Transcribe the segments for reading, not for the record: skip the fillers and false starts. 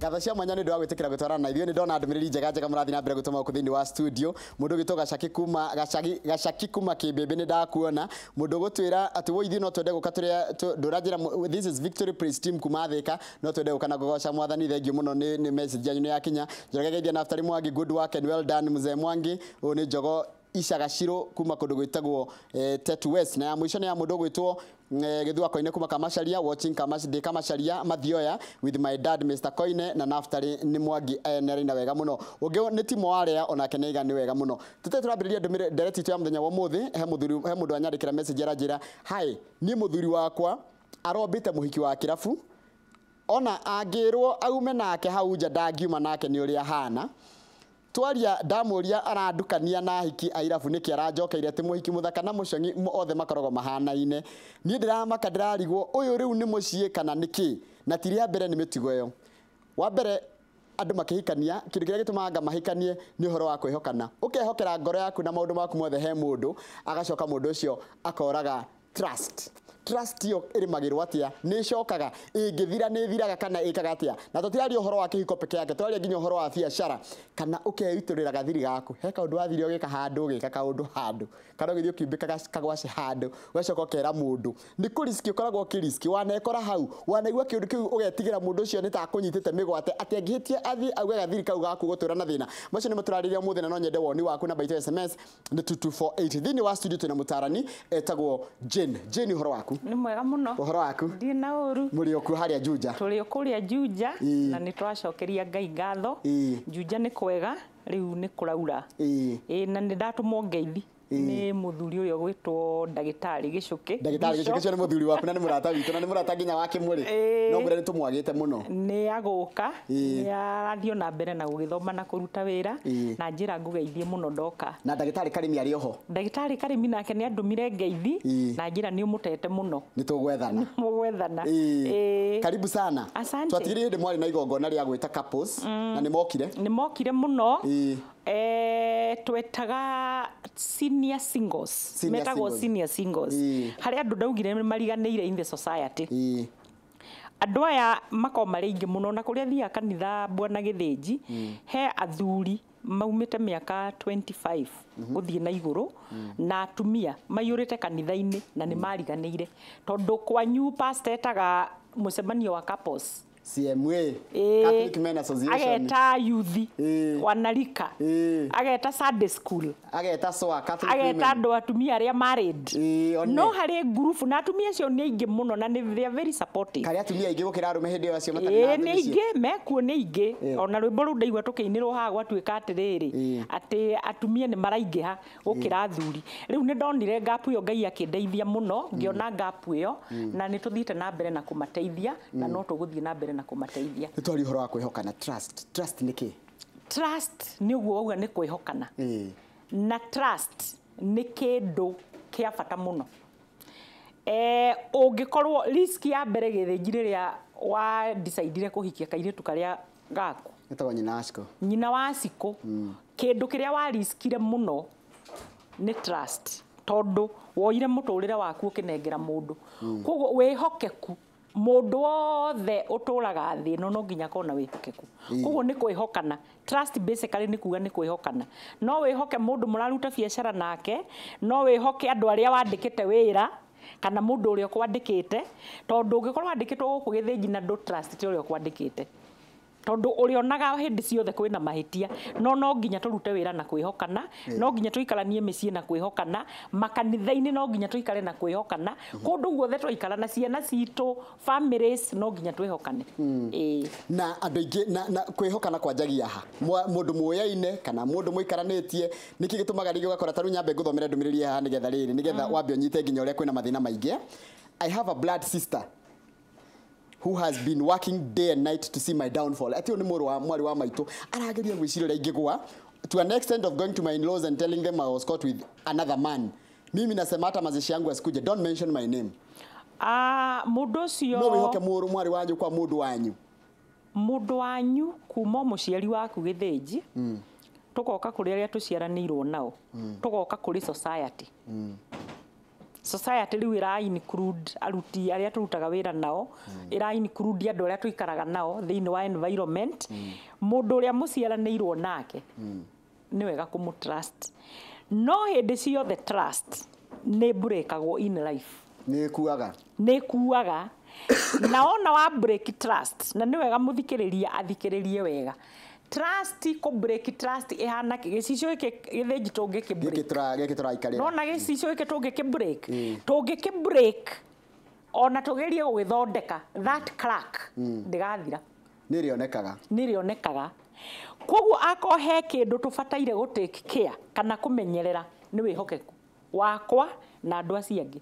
Ngatho cia mwanya ni ndu wa gwitikira gutwarana na ithuĩ ni ndona ndũmĩrĩri njega mũrathi na mbere gũtũma thĩinĩ wa studio mũndũ gĩtwo gacaki kuma kĩmbĩmbĩ ni ndakuona mũndũ gũtwĩra atĩ wo ithuĩ no twende gũka tũrĩa ndũranjĩra this is Victory Praise Team kuma Thĩka no twende gũka na gũgoca mwathani thengiũ mũno ni message yanyu ya kinya Njoroge Geithia na Naftali Mwangi, good work and well done Mzee Mwangi. Ũyũ ni Njogo Icagaciro kuma kũndũ gwĩtagwo Tetu West, na ya mũico ni ya mũndũ gwĩtwo Githua Koine kuma Kamacharia, watching Kamacharia Mathioya with my dad Mr. Koine na Naftali ni Mwangi nĩ na wega mũno. Ũngĩ ni Timo Warea onake nĩ iga nĩ wega mũno. Tũte tũrambĩrĩria ndũmĩrĩri direct ya mũthenya wa mũthĩ he mũndũ anyandĩkĩra message aranjĩra hi niĩ mũthuri wakwa arombĩte mũhiki wa kĩrabu ona angĩrwo aume nake hau nja ndangiuma nake nĩ ũrĩa hana twaria ndamuria arandukania na hiki airabu niki aranjokeire ati muhiki muthaka na mucongi othe makoragwo mahanaine ni ndiramaka ndirarigwo uyu riu ni mucie kana niki na tiria mbere ni mitigo yo wa mbere andu makihikania kindu kiria gitumaga mahikanie ni uhoro wa kwihokana ukehokera ngoro yaku na maundu maku mothe he mundu agacoka mundu ucio akoraga trust yo irimagirwo atia ni cokaga ingithira ni thiraga kana ikaga atia na tũtirari uhoro wa kihiko peke yake tũraria nginya uhoro wa biacara kana ukeiturira gathiri gaku he kaundu wathiri ugika handu ugika kaundu handu kana githio kimbika kagwace handu wecoka ukera mundu ni kuriski ukoragwo kiriski wanekora hau wanaigua kiundu kiu ugetigira mundu ucio ni ta kunyitite migwate ati angihitie athi auga gathiri kau gaku gutura na thina macio ni muturariria muthe na no nyende woni waku na baito SMS ni 2248 thini wa studio tuna mutarani etagwo Jane uhoro waku ni mwega muno uhoro waku ndi na uru muri oku haria Juja turi okuria Juja na ni twacokeria Ngai ngatho Juja ni kwega riu ni kuraura na ni ndatumwo ngeithi ni muthuri uyo gwitwo ndagitari Gicuki cio ni muthuri waku na ni murata witu na ni murata nginya wake muri no mbere ni tumwagite muno ni aguka ni arathio na mbere na gugithoma na kuruta wira na njira ngugeithie muno ndoka na ndagitari Karimi ari oho ndagitari Karimi nake ni andumire ngeithi na njira ni umutete muno ni tugwethana karibu sana twatigire ndi mwari na igongona ria gwita couples na ni mokire muno twetaga senior singles metagwo senior singles hari andu ndaugire mariganĩire in the society andu aya mako maringi muno na kuria thia kanitha Bwana Githĩnji he athuri maumite miaka 25 guthie na iguru na atumia mayurite kanitha-ini na ni mariganĩire tondu kwanyu pastor etaga mucemanio wa couples CMA Catholic Men Association ageta youth wanarika ageta Sunday school ageta SOA Catholic Men ageta andu atumia aria married no hari group na atumia cio ni ingi muno na they are very supportive kari atumia ingi gukira arume hindi yo acio matari na ni ingi mekuo ni ingi ona rwimbo ru ndaigua tukiinirwo ha gwatuika atiriri ati atumia ni maraingiha gukira athuri riu ni ndonire gap yo Ngai akindeithia muno ngiona gap yo na ni tuthiite na mbere na kumateithia na no tuguthie na mbere na kumateithia twari uhoro wa kwihokana trust niki trust ni uguo uga ni kwihokana na trust ni kindu kia bata muno ungikorwo risk ya mbere Githĩnji riria wa decide kuhikia kairitu karia gaku etagwo nyina wa Ciko kindu kiria wa riskire muno ni trust tondu woire muturire waku ukinengera mundu koguo wihokeku mundu wothe uturaga thi no nginya kona wihokeku koguo ni kwihokana trust basically ni kuga ni kwihokana no wihoke mundu muraruta biacara nake no wihoke andu aria wandikite wira kana mundu uria kwandikite tondu ungikorwo wandikitwo guku Githĩnji na ndu trust ti uria kwandikite tondu urionaga hindi ciothe kwina mahitia no nginya turute wira na kwihokana no nginya tuikaranie micii na kwihokana makanitha-ini no nginya tuikare na kwihokana kundu guothe twaikara na ciana citu families no nginya twihokane na andu ingi na kwihokana kwanjagia ha mundu muoyaine kana mundu muikaranitie niki gitumaga ringi ugakora taru nyambe nguthomera ndumiriri ha nigetha riri nigetha wambe unyite nginya uria kwina mathina maingi I have a blood sister who has been working day and night to see my downfall. Ati oni mwari wa maitu arageria gwiciria ingigwa to an extent of going to my in-laws and telling them I was caught with another man. Mimi nasema hata mazishi yangu asikuje, don't mention my name. Mundu cio no wihoke mwari wanyu kwa mundu wanyu kuma muciari waku Githĩnji tugoka kuri aria tuciaranirwo nao tugoka kuri society society riu ira include aruti aria turutaga wira nao ira include andu aria tuikaraga nao thiini wa environment mundu uria muciaranirwo nake ni wega kumu trust no hindi ciothe trust ni breakagwo in life ni kuaga na ona wa break trust na ni wega muthikiriria athikiririe wega trust ko break trust ihana gicicio iki githinji tungi ki break no na gicicio iki tungi ki break tungi ki break ona tugerie gwithondeka that crack ndigathira ni rionekaga koguo ako he kindu tubataire go take care kana kumenyerera ni wihokeku wakwa na andu acio angi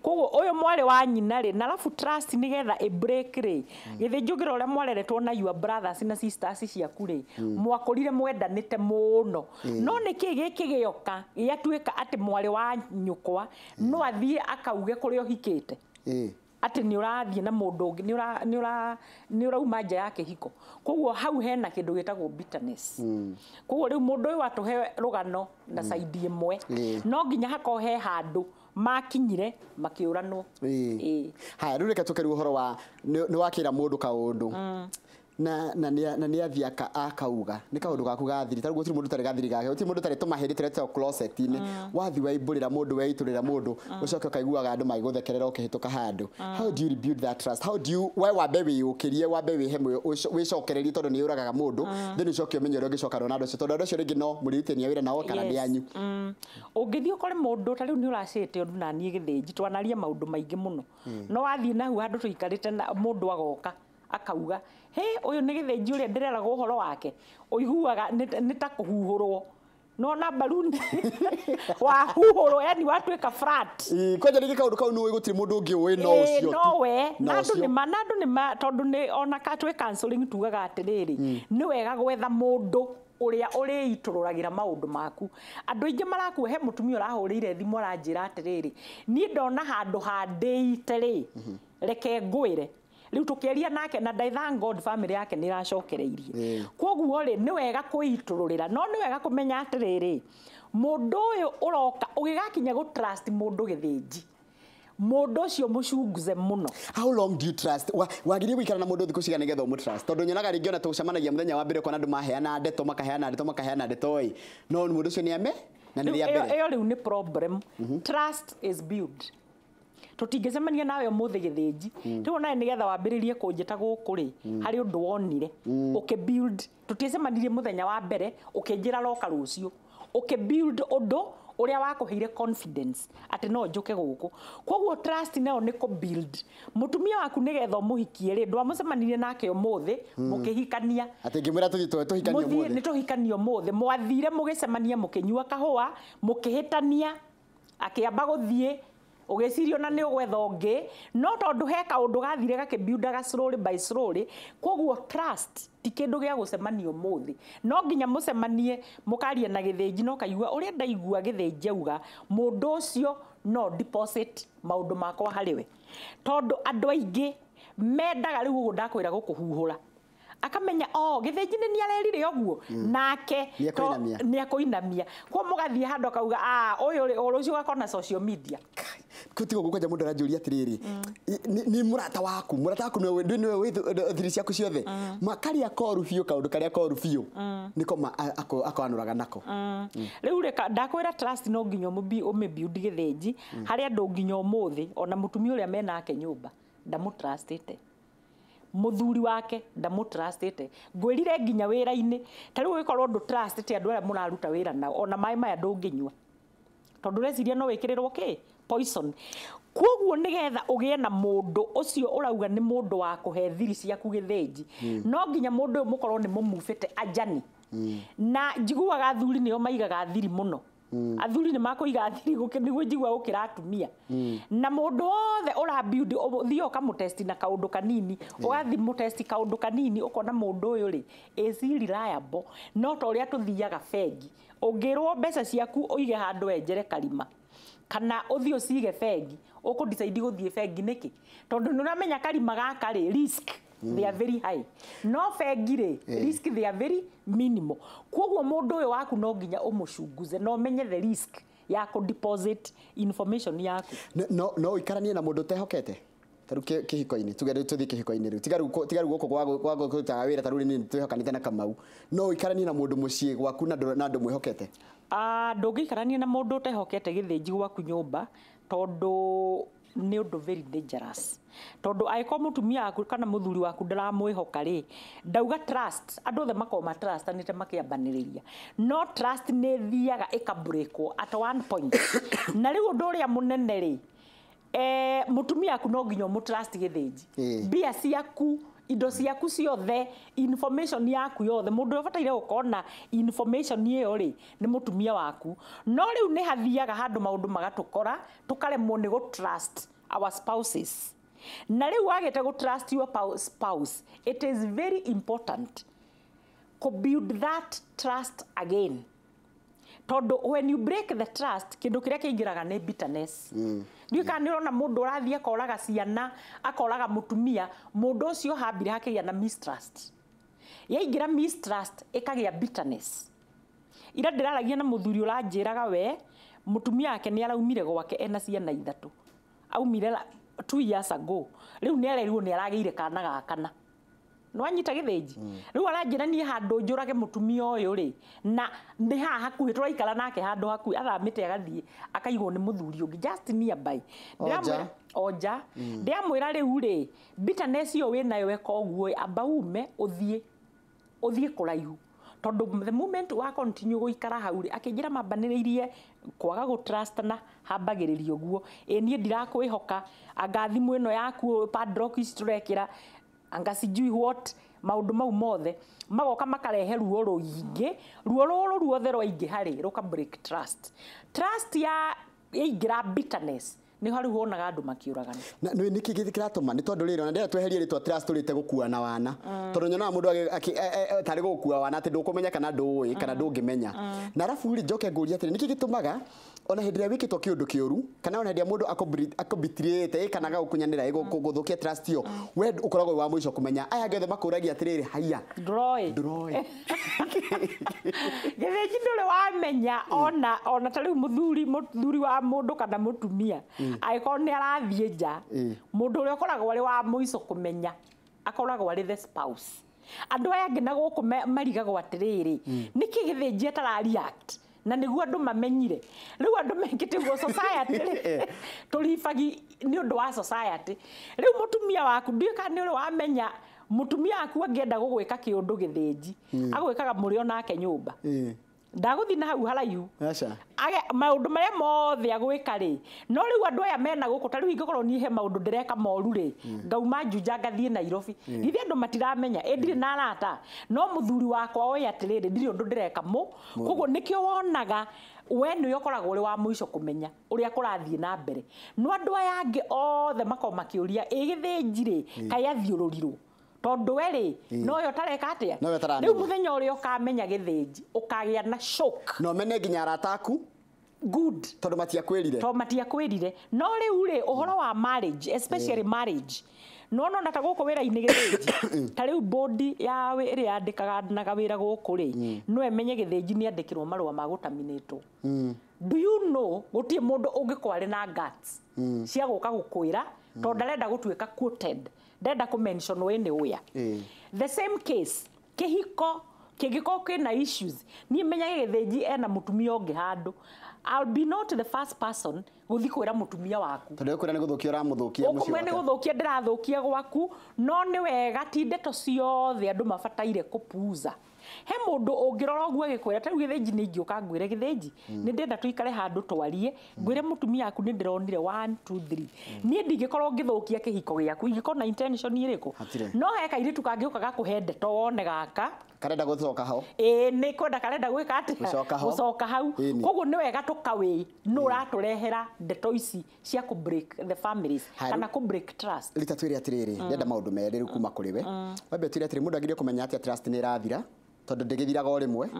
koguo uyu mwari wa nyina ri na alafu trust ni getha e break ri githinjugira uria mwareretwo na your brothers na sisters ciaku ri mwakorire mwendanite muno no niki giki gioka giatuika ati mwari wa nyukwa no athie akauge kuri ohikite ati ni urathie na mundu ungi ni urauma nja yake hiko koguo hau hena kindu gitagwo bitterness koguo riu mundu uyu atuhe rugano na side imwe no nginya hako he handu makinyire makiuranwo haya riu reke tukeru uhoro wa ni wakira mundu kaundu na ni athia akauga ni kaundu gaku gathiri tarugo gutiri mundu tari gathiri gake gutiri mundu tari tumahiri tire to closet ini wathi waiburira mundu weiturira mundu ucoke kaiguaga andu maiguthekerera ukihituka handu how do you rebuild that trust how do you wambe wiyukirie wambe wihemwe wicokererie tondu ni uragaga mundu then ucoke umenye uria ungicoka na andu tondu andu acio ringi no muritania wira nao kana ni anyu ungithi ukore mundu tari ni uracite undu na nie githinji twanaria maundu maingi muno no wathi na hu andu tuikarite na mundu agoka akauga uyu ni githinji uria ndireraga uhoro wake uiguaga ni ta kuhuhurwo no na balloon wa huhuro yani watuika flat kwaje rigi kaundu kau no gutiri mundu ungi we no ucio no we nandu ni tondu ni ona katwe counseling tugaga atiriri ni wega gwetha mundu uria uriitururagira maundu maku andu ingi marakuhe mutumia urahurire thimu aranjira atiriri ni ndona handu handite ri reke ngwire riu tukiaria nake na I thank God family yake ni iracokereirie koguo ri ni wega kuitururira no ni wega kumenya atiriri mundu uyu uroka ugigakinya go trust mundu githinji mundu ucio mucunguze muno how long do you trust wagirie gwikara na mundu thiku cigana getho mu trust tondu nyonaga ringi ona tucemanagia muthenya wa mbere kwa andu maheana ndeto makaheana ndeto no mundu ucio ni ame na ni ria mbere eyo riu ni problem trust is built tutingecemania nawe muthi githinji riu nae ni getha wambiririe kunjita guku ri hari undu wonire ukibuild tuticemanirie muthenya wa mbere ukinjira roka rucio ukibuild undu uria wakuheire confidence ati no njuke guku koguo trust nayo ni ku build mutumia waku ni getha muhikie ri ndwamucemanirie nake umuthi mukihikania ati ngimwira tuhikanie umuthi ni tuhikanie umuthi mwathire mugicemania mukinyua kahua mukihitania akiamba guthie ugecirio na ni ugwetha ungi no tondu he kaundu gathire gakibuildaga slowly by slowly koguo trust ti kindu gia gucemania umuthi no nginya mucemanie mukaria na githinji no kaigua uria ndaigua githinji auga mundu ucio no deposit maundu makwa hariwe tondu andu aingi mendaga riu ugu ndakwira gukuhuhura akamenya githinji ni arerire oguo nake ni akuinamia kwa mugathie handu akauga uyu rucio gakona social media kutigo gukaja mundu aranjuria atiriri ni murata waku niwe thiri ciaku ciothe makaria koru biu kaundu karia koru biu niko akanuraga nako riu reka ndakwira trust no nginya umebuild githinji hari andu nginya umuthi ona mutumia uria menake nyumba ndamutrustite muthuri wake ndamutrustite ngwirire nginya wira-ini tariu gikorwo ndu trustite andu aria muraruta wira nao ona mai maya ndunginywa tondu reciria no wikirirwo poison koguo nigetha ugie na mundu ucio urauga ni mundu wa kuhe thiri ciaku githinji no nginya mundu uyu mukorwo ni mumufite ajani na njiguaga athuri nio maigaga thiri muno athuri ni makuiga thiri niguo njigua ukira atumia na mundu wothe ura build thio kamutest na kaundu kanini ugathi mutest kaundu kanini ukona mundu uyu ri is reliable no to uria tuthiaga fegi ungirwo mbeca ciaku uige handu enjere karima kana uthio cige fegi uku decide guthie fegi niki tondu nuramenya karima gaka ri risk they are very high no fegi ri risk they are very minimal koguo mundu uyu waku no nginya umucunguze no menye the risk ya ku deposit information yaku. No ikaranie na mundu tehokete taru kihiko-ini tuge tuthi kihiko-ini riu tigaru goko gwa kuruta wira taru ni twehokanite na Kamau no ikaranie na mundu mucii gwaku na andu mwihokete ndungikarania na mundu utehokete githinji gwaku nyumba tondu ni undu very dangerous tondu aiko mutumia waku kana muthuri waku ndaramwihoka ri ndauga trust andu othe makoma trust anite makiambaniriria no trust ni thiaga ikabreakwo at one point na riu undu uria munene ri mutumia waku no nginya mu trust githinji bia ciaku indo ciaku ciothe information yaku yothe mundu ubataire gukona information iyo ri ni mutumia waku no riu ni hathiaga handu maundu magatukora tukaremwo ni go trust our spouses na riu wagete go trust your spouse it is very important to build that trust again tondu when you break the trust kindu kiria kiingiraga ni bitterness ndiu kana nirona mundu urathie akoraga ciana akoraga mutumia mundu ucio hambire hakigia na mistrust yaingira mistrust ikagia bitterness ira ndiraragia na muthuri uranjiraga we mutumia wake ni araumire gwake ena ciana ithatu aumire 2 years ago riu ni arerirwo ni arageire kana gakana no anyita githinji riu aranjira ni handu njurage mutumia uyu ri na ni haha hakuhi turaikara nake handu hakuhi athamite agathie akaigwo ni muthuri ungi just nearby oja ndiamwira riu ri bitterness yo winayo weka oguo abaume uthie kuraihu tondu the moment wa continue guikara hau ri akinjira mambaniririe kwaga go trust na hambagiririo guo nie ndirakwihoka anga thimu ino yaku padlock turekira anga sijui what maundu mau mothe magoka makarehe ruo ruingi ruo ruothe rwaingi hari ruka break trust ya ingira bitterness ni hari wonaga andu makiuragana na ni kiki kiratuma ni tondu riro na ndia tweherie ritwa trust turite gukua na wana tondu nyona mundu tari gukua wana ati ndukumenya kana ndui kana ndungimenya na rafu ri njoke nguria ati niki gitumaga ona hindira wikitwo kiundu kiuru kana ona hindira mundu akobitriete kana gakunyanira guthukia trust yo we ukoragwo wa muico kumenya aya gethe makuragia atiriri haiya droi githinji ndure wamenya ona tariu muthuri wa mundu kana mutumia aiko ni arathie nja mundu uria ukoragwo ari wa muico kumenya akoragwo ari the spouse andu aya ngina guku marigagwo atiriri niki githinji atara react na niguo andu mamenyire riu andu mekite go society tulifagi ni undu wa society riu mutumia waku ndika ni uri wamenya mutumia waku angienda gugwika kiundu githinji agwikaga murio nake nyumba ndaguthi na hau haraihu maundu maria mothe agwika ri no riu andu aya mena guku tariu ingikorwo ni he maundu ndireka moru ri ngauma njunja ngathie Nairobi ithi andu matiramenya ndire na arata no muthuri wakwa oya atiriri ndire undu ndireka koguo nikio wonaga we ni ukoragwo uri wa muico kumenya uria kurathie na mbere no andu aya angi othe makoma kiuria githinji ri kai athiururirwo tondu eri no yo tareka atia riu muthenya uri ukamenya githinji ukagia na shock no mene nginya arataku good tondu matiakwirire no riu ri uhoro wa marriage especially marriage no ta guku wira-ini githinji tariu body ya iri yandikaga naga wira guku ri no emenye githinji ni andikirwo marua ma gutaminatwo do you know gutie mundu ungikwari na guts cia guka gukwira tondu ndarenda gutuika quoted ndenda ku mention we ni uya the same case kihiko kigiko kina issues ni menya githinji ena mutumia ungi handu I'll be not the first person guthi kwira mutumia waku tondu kwira ni guthukia uramuthukia mucio ukumene guthukia ndirathukia gwaku no ni wega ti ndeto ciothe andu mabataire kupuza he mundu ungirora guo gikwira tari githinji ni ngioka ngwire githinji ni ndenda tuikare handu twarie ngwire mutumia waku ni ndironire 1 2 3 ni ndingikorwo ngithukia kihiko giaku ingiko na intention iriku no he kairi tukangiuka gakuhe ndeto wone gaka karenda guthoka hau ni kwenda karenda gwika ati gucoka hau koguo ni wega tukawi no raturehera ndeto ici cia ku break the families kana ku break trust rita twiri atiriri ndenda maundu meri kuma kuri we wambe twiri atiri mundu agirie kumenya atia trust ni rathira tondu ndigithiraga o rimwe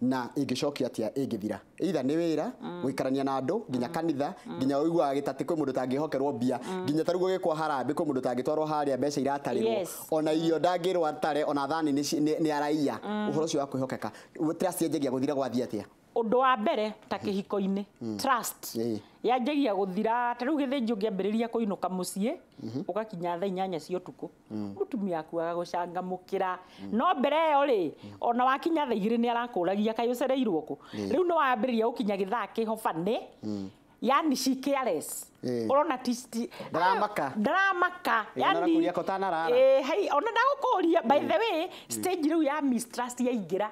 na ingicokia atia ingithira either ni wira guikarania na andu nginya kanitha nginya uigua gitati kwi mundu tangihokerwo mbia nginya tarugo gikwa harambe kwi mundu tangitwarwo haria mbeca iratarirwo ona irio ndangirwo atare ona thani ni araia uhoro cio wa kwihokeka trust yenjagia guthira gwathia atia Undu wa mbere ta kihiko-ini trust yanjagia guthira ta riu githinji ungiambiriria kuinuka mucii ugakinya thaa 8 cia utuku mutumia aku agagucangamukira no mbere yo ri ona wakinya thaa 2 ni arakuragia kai ucereirwo ku riu no wambiriria ukinya githaa kihobane yani she careless urona dramaka yani hai ona ndagukuria by the way stage riu ya mistrust yaingira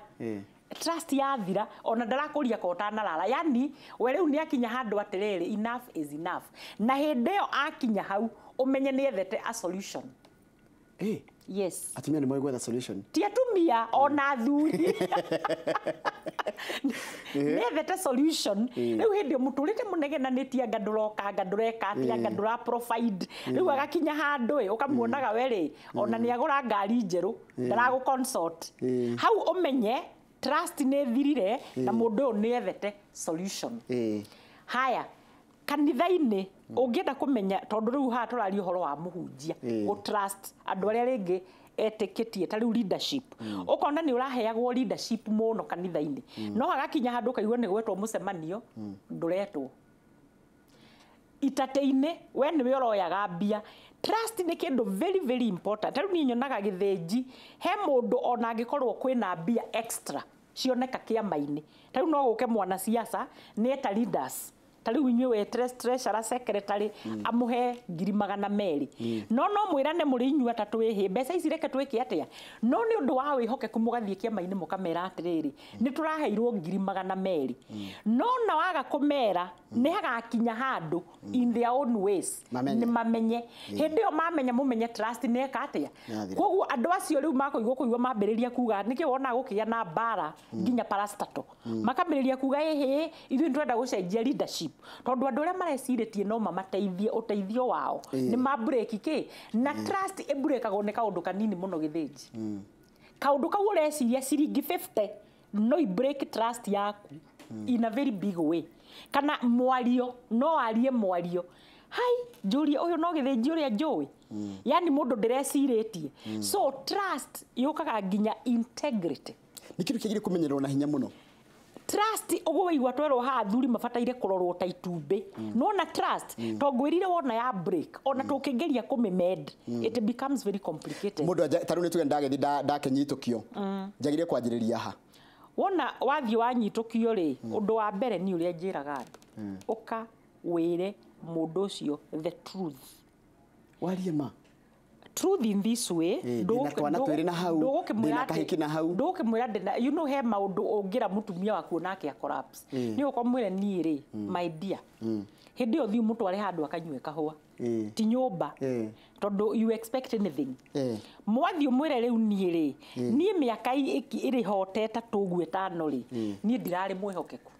trust yathira ona ndarakuria ko utanarara yani we riu ni akinya handu atiriri enough is enough na hindi yo akinya hau umenye ni ethete a solution yes atumia ni mwegwetha solution ti atumia ona thuri ni ethete solution riu hindi muturite munegenanitie nganduroka ngandureka atia ngandura provide riu agakinya handu ukamuonaga we ri ona ni agura ngari njeru ndaragu consult hau umenye trust ne thirire na mundu ni ethete solution haya kanitha-ini ungienda kumenya tondu riu ha turari uhoro wa muhunjia go trust andu aria ringi etikitie ta riu leadership ukona ni uraheagwo leadership muno kanitha-ini no hagakinya handu kaigwa ni gwetwo mucemanio nduretwo itate-ini we ni we uroyaga mbia trust ni kindu very very important riu ni nyonaga githinji he mundu ona angikorwo kwina mbia extra cioneka kiama-ini riu no guke mwana siasa ni eta leaders tariu inywe we treasurer secretary amuhe 200,000 no mwirane muri inywa atatu ihi mbeca ici reke twike atia no ni undu wa wihokeku mugathie kiama-ini mukamera atiriri ni turaheirwo 200,000 no na waga kumera ni hagakinya handu in their own ways ni mamenye hindi yo mamenya mumenye trust ni eka atia koguo andu acio riu makoigwo mambiriria kuga niki wona gukia na bara nginya parastato makamiriria kuga ehe ithu ndwenda gucenjia leadership tondu andu aria mareciritie no mamateithie uteithio wao ni mabreak ki na trust ebreakagwo ni kaundu kanini muno githinji kaundu kau ureciria ciringi 50 no i break trust yaku in a very big way kana mwario no arie mwario hai njuri uyu no githinji uria njui yani mundu ndireciritie so trust yukaga nginya integrity ni kindu kigire kumenyerwo na hinya muno trust ugo weigwa twerwo ha thuri mabataire kurorwo ta itumbi no na trust to ngwirire wona ya break ona tukingeria kumimed it becomes very complicated mundu taru ni tuge ndagethi ndakenyitukio njagire kwanjiriria ha wona wathi wanyitukio ri undu wa mbere ni uria njiraga andu uka wire mundu ucio the truth warie ma truth in this way you know he maundu ungira mutumia waku nake a collapse ni ukomwire ni ri my dear hindi yo thiu mutware handu akanywe kahua ti nyumba tondu you expect anything mwathi umwire riu ni ri ni miaka iri hoteta tugwe tano ri ni ndirari mwihokeku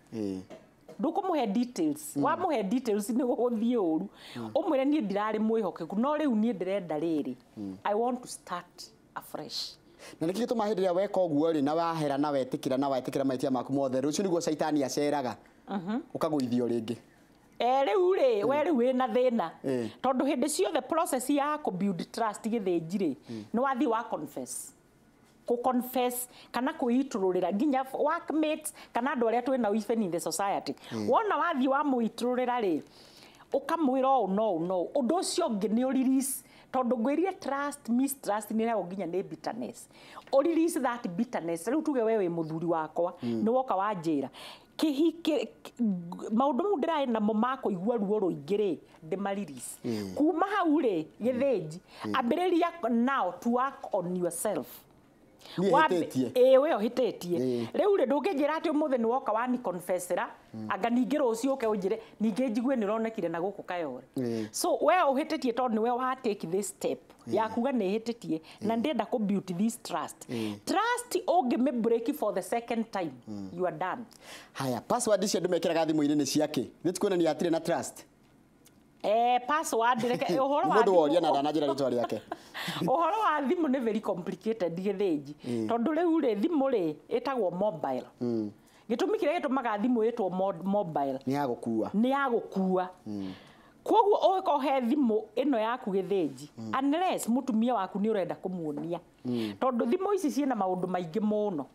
ndukumuhe details wa muhe details ni guthie uru umwire ni ndirari mwihokeku no riu ni ndirenda riri I want to start afresh na niki gituma hindi ria weka oguo ri na wahera na wetikira maitia maku mothe rucio niguo shaitani aceraga ukaguithio ringi riu ri we riu wina thina tondu hindi ciothe process ya ku build trust githinji ri ni wathi wa confess ku confess kana kuitururira nginya workmates kana andu aria twina even in the society wona wathi wa muitururira ri ukamwira no undu ucio ngi ni release tondu ngwirie trust mistrust ni rego nginya ni bitterness o release that bitterness riu tuge wewe muthuri wakwa ni woka wa njira kihike maundu mu ndirai na mo mako igwa ruo ruingire de release kuma hau ri githinji ambiriria now to work on yourself we ohitetie riu ri ndungijira ati umuthe ni woka wa ni confessera anga ningi rucio uke unjire ningi njigwe ni ronekire na guku kayore so we ohitetie tondu we wa take this step ya kuga ni hitetie na ndenda ku build this trust trust oge me break for the second time you are done haya password cia ndumekeraga thimu-ini ni ciake nitukuona ni atire na trust password reke uhoro wa mundu woria na ndanajira ritwa riake uhoro wa thimu ni very complicated githinji tondu riu ri thimu ri etagwo mobile gitumi kire gitumaga thimu etwo mobile ni ya gukua koguo ũgĩkorwo he thimũ ĩno yaku gĩthĩnji unless mũtumia waku nĩ ũrenda kũmuonia tondũ thimũ ici ciĩna maũndũ maingĩ mũno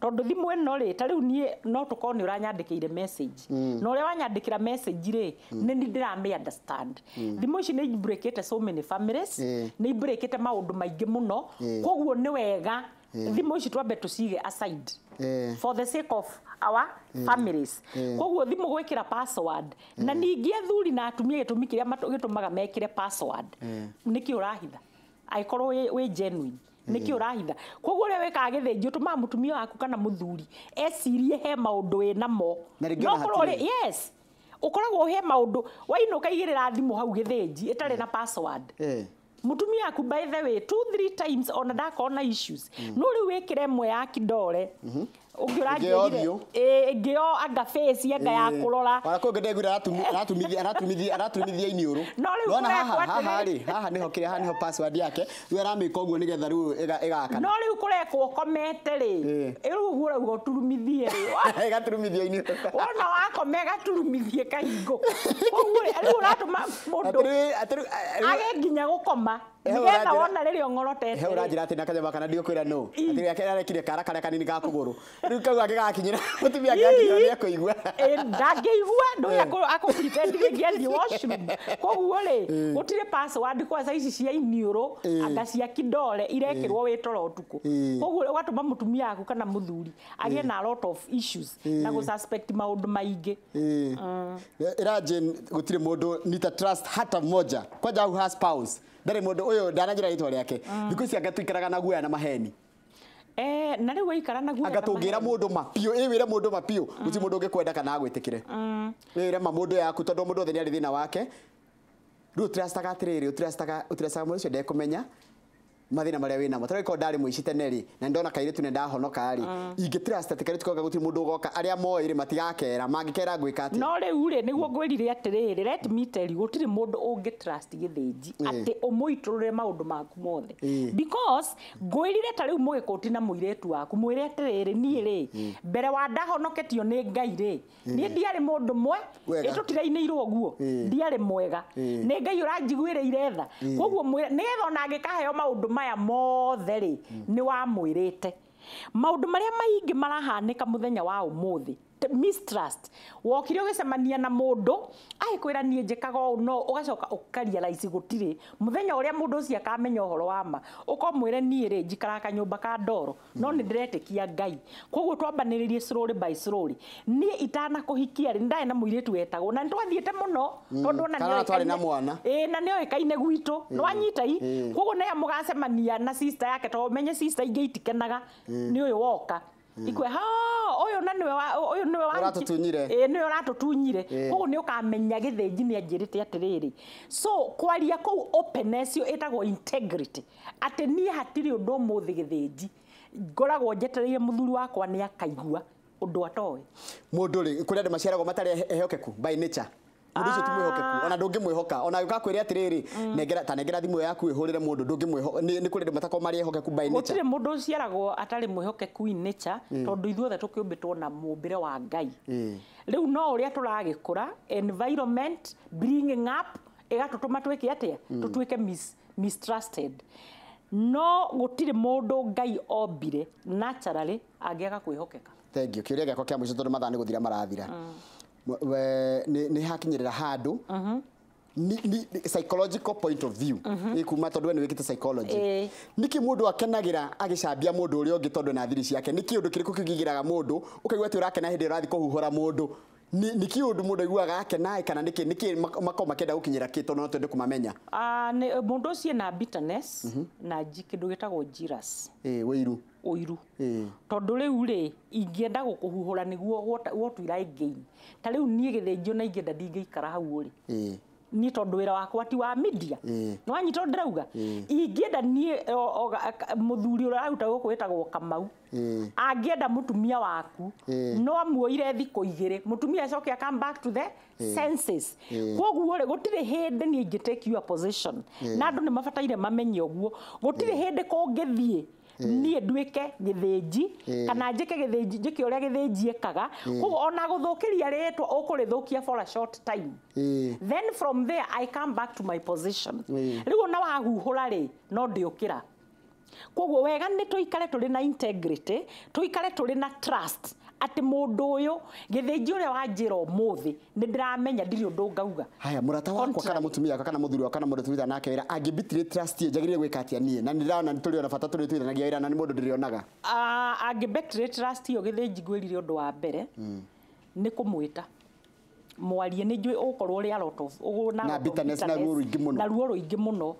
tondũ thimũ ĩno rĩ ta rĩu niĩ no tũkorwo nĩ ũranyandĩkĩire message na ũrĩa wanyandĩkĩra message rĩ nĩ niĩ ndĩramĩ understand thimũ ici nĩ ibreakĩte so many families nĩ ibreakĩte maũndũ maingĩ mũno koguo nĩ wega thimũ ici twambe tũcige aside for the sake of our families koguo thimũ gwĩkĩra password na ningĩ athuri na atumia gĩtũmi kĩrĩa gĩtũmaga mekĩre password nĩkĩ ũrahitha angĩkorwo wĩ genuine nĩkĩ ũrahitha koguo ũrĩa wĩkaga gĩthĩnji ũtũmaga mũtumia waku kana mũthuri ecirie he maũndũ wĩ namo yes ũkoragwo he maũndũ wainũka igĩrĩra thimũ hau gĩthĩnji ĩtarĩ na password mutumia waku by the way 2-3 times ona ndakorwo na issues no rĩu wĩkĩre ĩmwe ya kidole ngĩo anga face anga ya kũrora ona kũngĩ ndegwira aratumithia iniũrũ nona haha nĩho kĩrĩa haha nĩho password yake rĩu aramĩka ũguo nĩgetha rĩu ĩgakana no rĩu kũrekwo komete rĩ rĩu ũguo ũrauga ũturumithie rĩ ĩgaturumithia iniũrũ wona wakome ĩgaturumithie kahingo koguo rĩu ũratũma mũndũ age nginya gũkoma nĩgetha wona rĩrĩa ũng'orotete he ũranjĩra atĩ na kanyama kana ndiũkwĩra no atĩ yake arekire kara karĩa kanini ga kũgũrũ rĩu kau gagakinyĩra mũtumia angĩakinyĩra nĩ akũigua ndangĩigua ndũrĩa akũ-pretend gĩthiĩ washroom koguo rĩ gũtirĩ password kwanza ici cia iniũrũ anga cia kidole irekĩrwo wĩ toro ũtukũ koguo ũgatũma mũtumia waku kana mũthuri agĩe na a lot of issues na gũsuspect maũndũ maingĩ Imagine gũtirĩ mũndũ nita trust hata moja kwanja who has spouse ndarĩ mũndũ ũyũ ndanajĩra rĩtwa rĩake thikũ ici anga tũikaraga na guoya na maheni na rĩu waikara na guoya agatũngĩra mũndũ mapiũ wĩre mũndũ mapiũ gũtirĩ mũndũ ũngĩkwenda kana agwĩtĩkĩre wĩre mũndũ yaku tondũ mũndũ othe nĩ arĩ thĩna wake rĩu tũrastaga atĩrĩrĩ ũtirastaga mũndũ ũcio ndekũmenya mathina marĩa wĩnamo tondũ ĩkorwo ndarĩ mũici tene rĩ na ndona kairĩtu nĩ ndahonoka rĩ ingĩtrust atĩ kairĩtu koga gũtirĩ mũndũ ũgoka arĩa moĩ rĩ matigakera mangĩkera ngwĩka atĩ no rĩu rĩ nĩguo ngwĩrire atĩrĩrĩ let me tell you gũtirĩ mũndũ ũngĩtrust gĩthĩnji atĩ ũmũitũrũre maũndũ maku mothe because ngwĩrire ta rĩu mũgĩkũti na mũirĩtu waku mwĩre atĩrĩrĩ niĩ rĩ mbere wa ndahonoketio nĩ Ngai rĩ niĩ ndiarĩ mũndũ mwe ĩtũtirainĩirwo ũguo ndiarĩ mwega nĩ Ngai ũranjiguĩrĩire tha koguo nĩgetha ona angĩkaheo maũndũ maya mothe rĩ nĩ wamwĩrĩte maũndũ marĩa maingĩ marahanĩka mũthenya wa ũmũthĩ mistrust wokire ũgĩcemania na mũndũ agĩkwĩra niĩ njĩkaga ũũ no ũgacoka ũkaria raici gũtirĩ mũthenya ũrĩa mũndũ ũcio akamenya ũhoro wa ma ũkomwĩre niĩ rĩ njikaraga kanyũmba ka ndoro no nĩ ndĩretĩkia Ngai koguo twambanĩrĩrie slowly by slowly niĩ itanakũhikia rĩ ndarĩ na mũirĩtu wetagwo na nĩtwathiĩte mũno tondũ ona nĩoĩkaine na mwana na nĩoĩkaine gwitũ nĩwanyitai koguo nĩ mũgacemania na sister yake tondũ menye sister ingĩ itikenaga nĩ ũyũ woka ikwe ũyũ na nĩwe ũratũtunyire nĩwe ũratũtunyire koguo nĩ ũkamenya gĩthĩnji nĩ anjĩrĩte atĩrĩrĩ so kwaria kũu openness ĩtagwo integrity atĩ niĩ hatirĩ ũndũ ũmũthĩ gĩthĩnji ngoragwo njetereire mũthuri wakwa nĩ akaigua ũndũ atoĩ mũndũ rĩ kũrĩ andũ maciaragwo matarĩ ehokeku by nature mũndũ ũcio ti mwĩhokeku ona ndũngĩmwĩhoka ona ũgakwĩra atĩrĩrĩ nengera thimũ yaku ĩhũrĩre mũndũ ndũngĩmwĩhoka nĩ kũrĩ andũ matakorwo marĩ ehokeku by nature gũtirĩ mũndũ ũciaragwo atarĩ mwĩhokeku in nature tondũ ithuothe tũkĩũmbĩtwo na mũmbĩre wa Ngai rĩu no ũrĩa tũragĩkũra environment bringing up ĩgatũtũma twĩke atĩa tũtuĩke mistrusted no gũtirĩ mũndũ Ngai ombire naturally angĩaga kwĩhokeka thank you kĩũria gĩakwa kĩa mũico tondũ mathaa nĩ gũthira marathira nĩ hakinyĩrĩra handũ psychological point of view ikuma tondũ nĩ wĩkĩte psychology niki mũndũ akenagĩra agĩcambia mũndũ ũrĩa ũngĩ tondũ na thiri ciake niki ũndũ kĩrĩkũ kĩgigĩraga mũndũ ũkaigua atĩ ũrakena hĩndĩ ũrathi kũhuhũra mũndũ niki ũndũ mũndũ aiguaga akena kana niki makoma makenda gũkinyĩra kĩ tondũ no twende kũmamenya mũndũ ũcio na bitterness na kĩndũ gĩtagwo jealous ũiru tondũ rĩu rĩ ingĩenda gũkũhuhũra nĩguo what will I gain ta rĩu niĩ gĩthĩnjio na ingĩenda ndingĩikara hau rĩ ni tondu wira wakwa ti wa media no anyito ndirauga ingĩenda niĩ mũthuri ũrĩa aruta gũkũ wĩtagwo Kamau angĩenda mũtumia waku no amuoire thikũ igĩrĩ mũtumia acoke come back to the senses koguo rĩ gũtirĩ hĩndĩ niĩ ingĩ take your position na andũ nĩ mabataire mamenye ũguo gũtirĩ hĩndĩ kũngĩthiĩ niĩ nduĩke gĩthĩnji kana njĩke gĩthĩnji njĩke ũrĩa gĩthĩnji ekaga koguo ona gũthũkĩria rĩtwa ũkũrĩthũkia for a short time then from there I come back to my position rĩu ona wahuhũra rĩ no ndĩũkĩra koguo wega nĩ tũikare tũrĩ na integrity tũikare tũrĩ na trust ati mundu uyu githĩnji uria wanjira umuthi ni ndiramenya ndiri undu ngauga haya murata wakwa kana mutumia wakwa kana muthuri wakwa kana mundu tuitha nake wira angibitire trust ye njagirire gwika atia nie na ndirana nituri ona bata turi tuithanagia wira na ni mundu ndirionaga angibetire trust yo githĩnji ngwirire undu wa mbere ni kumwita mwarie ni njui ukorwo ri a lot of na bitterness na ruo ruingi muno na ruo ruingi muno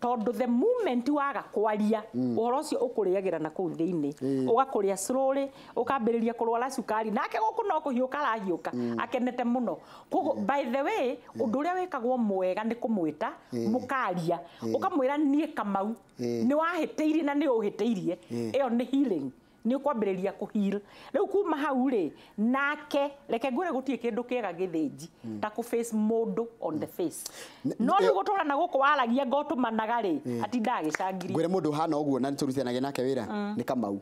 tondu the moment waga kwaria uhoro ucio ukuriagira na kuu thiini ugakuria slowly ukambiriria kurwara cukari nake guku no kuhiuka arahiuka akenete muno koguo by the way undu uria wikagwo mwega ni kumwita mukaria ukamwira nie Kamau ni wahiteirie na ni uhiteirie iyo ni healing ni ukwambiriria kuheal riu kuma hau ri nake reke ngwire gutie kindu kiega githĩnji ta ku face mundu on the face no ni gutura na guku waragia ngotumanaga ri ati ndagicangiri ngwire mundu hana uguo na nituruithanagia nake wira ni Kamau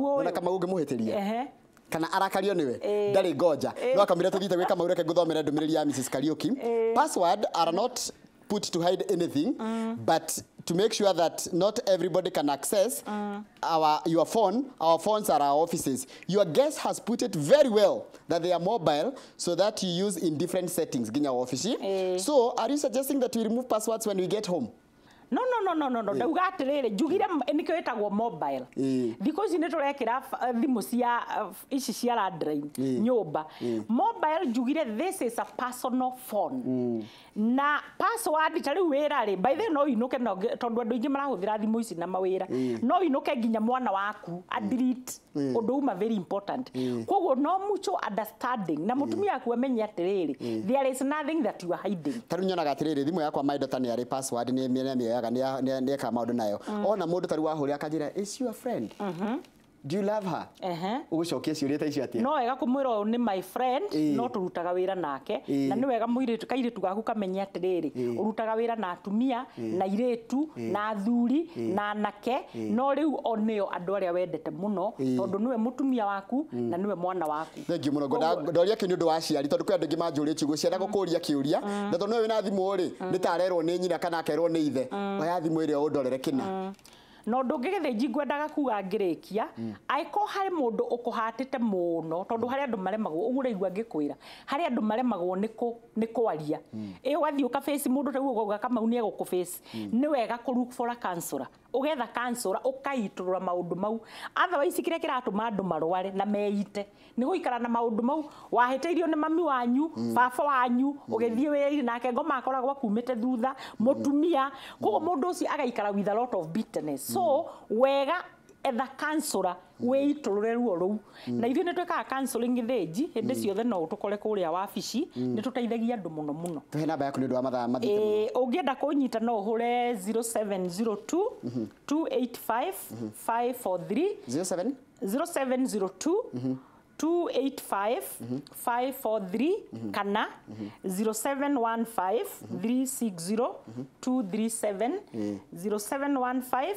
uyu na Kamau ngimuhitiria kana arakario niwe ndari ngoja no akamira tuthite gwika Kamau reke nguthomere ndumiriri ya Mrs Kariuki password are not put to hide anything but to make sure that not everybody can access your phone. Our phones are our offices. Your guest has put it very well that they are mobile so that you use in different settings in your office. So are you suggesting that we remove passwords when we get home? No ndauga atiriri njugire nikyo etagwo mobile thikũ ici nĩ tũrekĩra thimũ cia ici cia landline nyũmba mobile njugire this is a personal phone na password ta rĩu wĩra rĩ by the no inuke tondu andũ aingĩ marahũthĩra thimũ ici na mawĩra no inuke nginya mwana waku a delete undu uma very important koguo no mutual understanding na mutumia waku amenye atiriri there is nothing that you are hiding taru nyonaga atiriri thimũ yakwa my daughter nĩ arĩ password nĩ mĩoyaga nĩ eka maũndũ nayo ona mũndũ taru wahũrĩa akanjĩra is your friend do you love her ugucokia ciũria ta icio atia no wega kumwira uyu ni my friend no turutaga wira nake na ni wega muiritu kairitu gaku kamenya atiriri urutaga wira na atumia na iretu na athuri na anake no riu oneo andu aria wendete muno tondu niwe mutumia waku na niwe mwana waku thengi muno ndoria kindu ndu waciari tondu kwi andu ngi manjuritie guo ciana gukuria kiuria na tondu wina thimu ri nitarerwo ni nyina kana akerwo ni ithe oya thimu iria undorere kina no ndungigithĩnji ngwendaga kuga ngirikia aiko hari mundu ukuhatite muno tondu hari andu maremagwo uguraigwa ngikwira hari andu maremagwo ni kwaria ugathii uka face mundu ta ugoga Kamau ni eguku face ni wega ku look for a counselor ugetha counselor ukaiturura maundu mau otherwise kire kiratuma andu marware na meite ni guikara na maundu mau wahiteirio ni mami wanyu baba wanyu ugethie wiri nake ngoma akoragwo kumite thutha mutumia koguo mundu ucio agaikara with a lot of bitterness so wega etha counselor weiturure ruo ruu na ithuĩ nĩ twĩkaga counseling githĩnji hĩndĩ ciothe no ũtũkore kũrĩa wabici nĩ tũteithagia andũ mũno mũno tuhe namba yaku nĩ ũndũ wa mathaa mathĩte ũngĩenda kũnyita no ũhũre 0702 285 543 0702 285 543 kana 0715 360 237 0715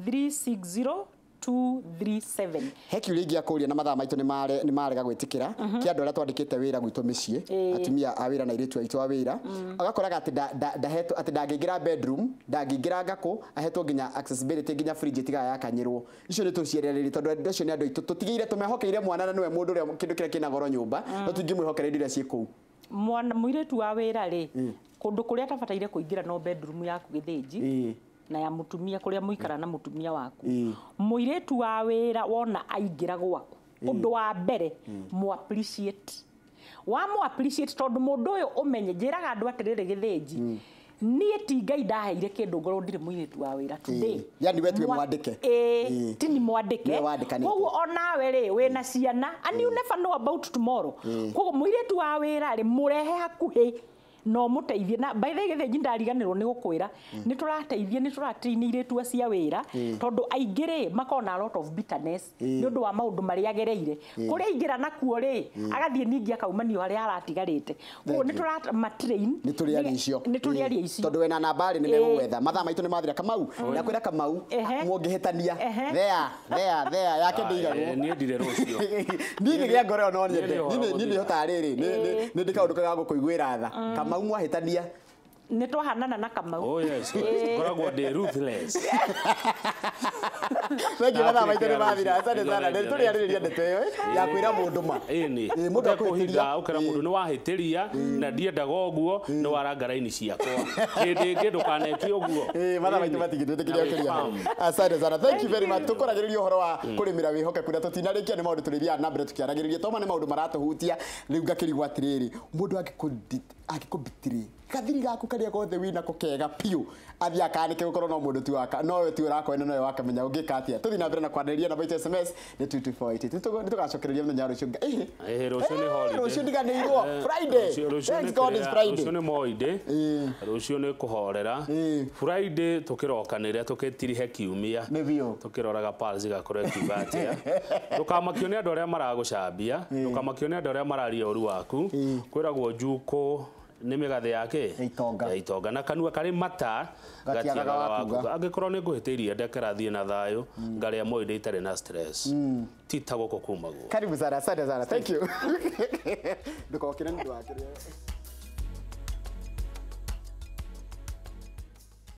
360 237 heki uringia kuria na mathaa maitu ni marega gwitikira ki andu aria twandikite wira gwitu micii atumia a wira na iritu aitu a wira agakoraga ati ndahetwo ati ndangĩingĩra bedroom ndangĩingĩra ngako ahetwo nginya accessibility nginya fridge tiga yakanyirwo icio ni tucierereri tondu andu acio ni andu aitu tutigĩire tumehokeire mwana na niwe mundu uria kindu kiria kina goro nyumba no tungĩmwĩhokera indo iria ciĩ kũu mwana mũirĩtu wa wĩra rĩ kũndũ kũrĩa tabataire kũingĩra no bedroom yaku githĩnji na ya mutumia kuria muikara na mutumia waku muiretu wa wira wona aingira gwaku undu wa mbere mu appreciate tondu mundu uyu umenye njiraga andu atiriri githĩnji nie ti Ngai ndaheire kindu ngoro ndire muiretu wa wira today yani wetu mwandike tini mwandike koguo onawe ri wina ciana and you never know about tomorrow koguo muiretu wa wira ri murehe hakuhi no muteithie na by the way githe ndariganirwo ni gukwira ni turateithie ni turatinire tua cia wira tondu aingire makona a lot of bitterness ni undu wa maundu mari agereire kuria ingira nakuo ri agathie ningi akaumanio haria aratigarite kuo ni turamatrain ni turiaria icio tondu wena nambari ni megugwetha mathaa maitu ni mathira Kamau na kwira Kamau muongihitania there yake ndigagwo ni ndire rucio ni ngiria ngore no nyende ni hota riri ni ndikaundu kaga gukuiguira tha Kamau mwahitania ni twahanana na Kamau oh yes koragwo de ruthless Thank you mathaa maitu ni mathira asante sana ni turiariria ndeto iyo ya kwira mundu ma ni mundu akuhitha ukera mundu ni wahitiria na ndiendaga uguo ni waranga raini ciakwa hindi ngi ndukaneki uguo mathaa maitu matigithite kiria kiria asante sana thank you very much tukoragiriria uhoro wa kurimira wihokeku na tutinarikia ni maundu turithiaga na mbere tukiaragiriria toma ni maundu maratuhutia riu ngakirigwa atiriri mundu agikubitiri kathiri gaku karia gothe wina kukega piu athi akanike gukorwo no mundu tu waka no we tu urakwenda no wakamenya ungika atia tuthi na mbere na kwanderia na baita SMS ni 2248 nitugacokereria muthenya rucio rucio ni holiday rucio ndiganirwo Friday thanks God is Friday rucio ni moide rucio ni kuhorera Friday tukirokanire tukitirihe kiumia tukiroraga pulse gakorwo kibatia tukamakio ni andu aria maragucambia tukamakio ni andu aria mararia uru waku kwiragwo njuko ni migathe yake itonga na kanua kari mata gatiaga waku angikorwo ni nguhitiirie ndekerathie na thayo ngaria moide itare na stress tita goko kumago karibu sana asante sana thank you ndukokire ndu wakire